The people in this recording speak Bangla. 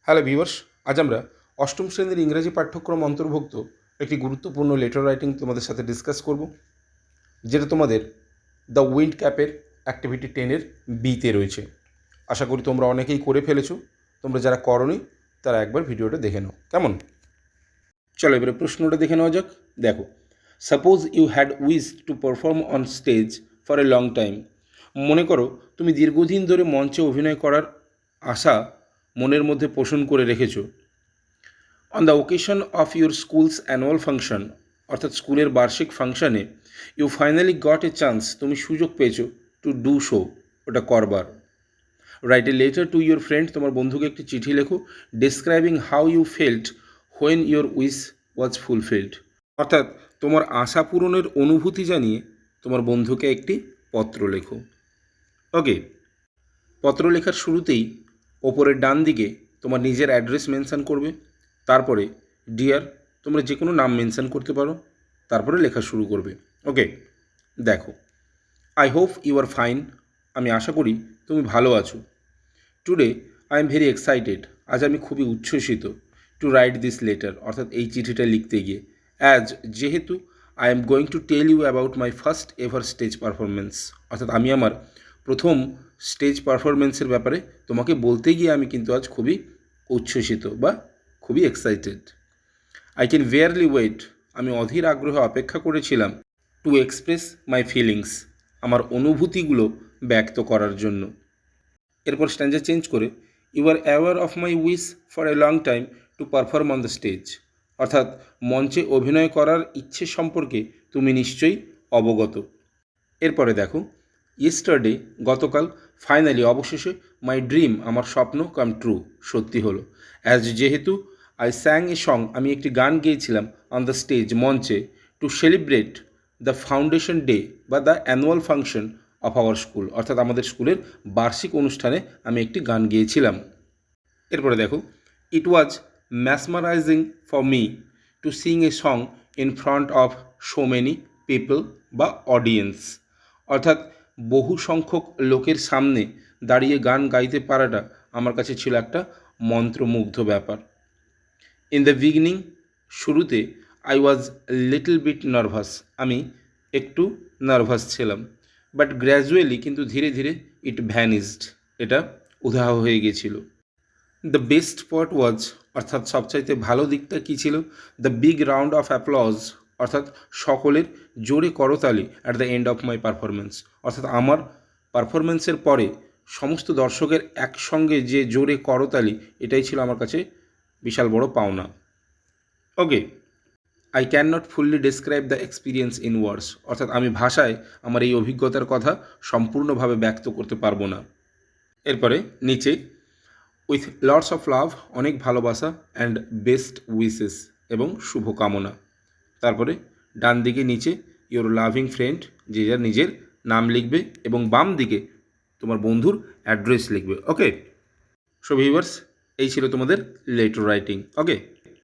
হ্যালো ভিউয়ার্স, আজ আমরা অষ্টম শ্রেণীর ইংরেজি পাঠ্যক্রম অন্তর্ভুক্ত একটি গুরুত্বপূর্ণ লেটার রাইটিং তোমাদের সাথে ডিসকাস করব, যেটা তোমাদের দ্য উইন্ড ক্যাপের অ্যাক্টিভিটি 10-এর বিতে রয়েছে। আশা করি তোমরা অনেকেই করে ফেলেছো। তোমরা যারা করোনি তারা একবার ভিডিওটা দেখে নাও, কেমন? চলো এবারে প্রশ্নটা দেখে নেওয়া যাক। দেখো, suppose you had wish to perform on stage for a long time. মনে করো তুমি দীর্ঘদিন ধরে মঞ্চে অভিনয় করার আশা মনের মধ্যে পোষণ করে রেখেছো। On the occasion of your schools annual function, অর্থাৎ স্কুলের বার্ষিক ফাংশানে you finally got a chance, তুমি সুযোগ পেয়েছো টু ডু শো, ওটা করবার। Write a letter to your friend, তোমার বন্ধুকে একটি চিঠি লেখো, describing how you felt when your wish was fulfilled, অর্থাৎ তোমার আশা পূরণের অনুভূতি জানিয়ে তোমার বন্ধুকে একটি পত্র লেখো। ওকে, পত্র লেখার শুরুতেই ওপরের ডান দিকে তোমার নিজের অ্যাড্রেস মেনশান করবে, তারপরে ডিয়ার, তোমরা যে কোনো নাম মেনশান করতে পারো, তারপরে লেখা শুরু করবে। ওকে, দেখো, I hope you are fine, আমি আশা করি তুমি ভালো আছো। Today I am very excited, আজ আমি খুবই উচ্ছ্বসিত। টু রাইট দিস লেটার, অর্থাৎ এই চিঠিটা লিখতে গিয়ে। অ্যাজ, যেহেতু I am going to tell you about my first ever stage performance, অর্থাৎ আমি আমার প্রথম স্টেজ পারফরমেন্সের ব্যাপারে তোমাকে বলতে গিয়ে আমি কিন্তু আজ খুবই উচ্ছ্বসিত বা খুবই excited. I can barely wait, আমি অধীর আগ্রহে অপেক্ষা করেছিলাম টু এক্সপ্রেস মাই ফিলিংস, আমার অনুভূতিগুলো ব্যক্ত করার জন্য। এরপর স্ট্যান্ডার চেঞ্জ করে you are aware of my wish for a long time to perform on the stage, অর্থাৎ মঞ্চে অভিনয় করার ইচ্ছে সম্পর্কে তুমি নিশ্চয়ই অবগত। এরপরে দেখো, ইয়েস্টারডে, গতকাল, ফাইনালি, অবশেষে, মাই ড্রিম, আমার স্বপ্ন, কাম ট্রু, সত্যি হলো। অ্যাজ, যেহেতু, আই স্যাং এ সং, আমি একটি গান গেয়েছিলাম, অন দ্য স্টেজ, মঞ্চে, to celebrate the foundation day বা the annual function of our school, অর্থাৎ আমাদের স্কুলের বার্ষিক অনুষ্ঠানে আমি একটি গান গেয়েছিলাম। এরপরে দেখো, it was mesmerising for me to sing a song in front of so many people বা অডিয়েন্স, অর্থাৎ বহু সংখ্যক লোকের সামনে দাঁড়িয়ে গান গাইতে পারাটা আমার কাছে ছিল একটা মন্ত্রমুগ্ধ ব্যাপার। ইন দ্য বিগিনিং, শুরুতে, I was little bit nervous, আমি একটু নার্ভাস ছিলাম, বাট গ্র্যাজুয়ালি, কিন্তু ধীরে ধীরে, ইট ভ্যানিসড, এটা উধাও হয়ে গেছিল। দ্য বেস্ট পার্ট ওয়াজ, অর্থাৎ সবচাইতে ভালো দিকটা কী ছিল? The big round of applause, অর্থাৎ সকলের জোরে করতালি, at the end of my performance, অর্থাৎ আমার পারফরমেন্সের পরে সমস্ত দর্শকের একসঙ্গে যে জোরে করতালি, এটাই ছিল আমার কাছে বিশাল বড় পাওনা। Okay, I can not fully describe the experience in words, অর্থাৎ আমি ভাষায় আমার এই অভিজ্ঞতার কথা সম্পূর্ণভাবে ব্যক্ত করতে পারবো না। এরপরে নিচে, উইথ লটস অফ লাভ, অনেক ভালোবাসা, অ্যান্ড বেস্ট উইসেস, এবং শুভকামনা। তারপরে ডান দিকে নিচে ইওর লাভিং ফ্রেন্ড, যে যার নিজের নাম লিখবে, এবং বাম দিকে তোমার বন্ধুর অ্যাড্রেস লিখবে। ওকে, সো ভিউয়ার্স, এই ছিল তোমাদের লেটার রাইটিং। ওকে।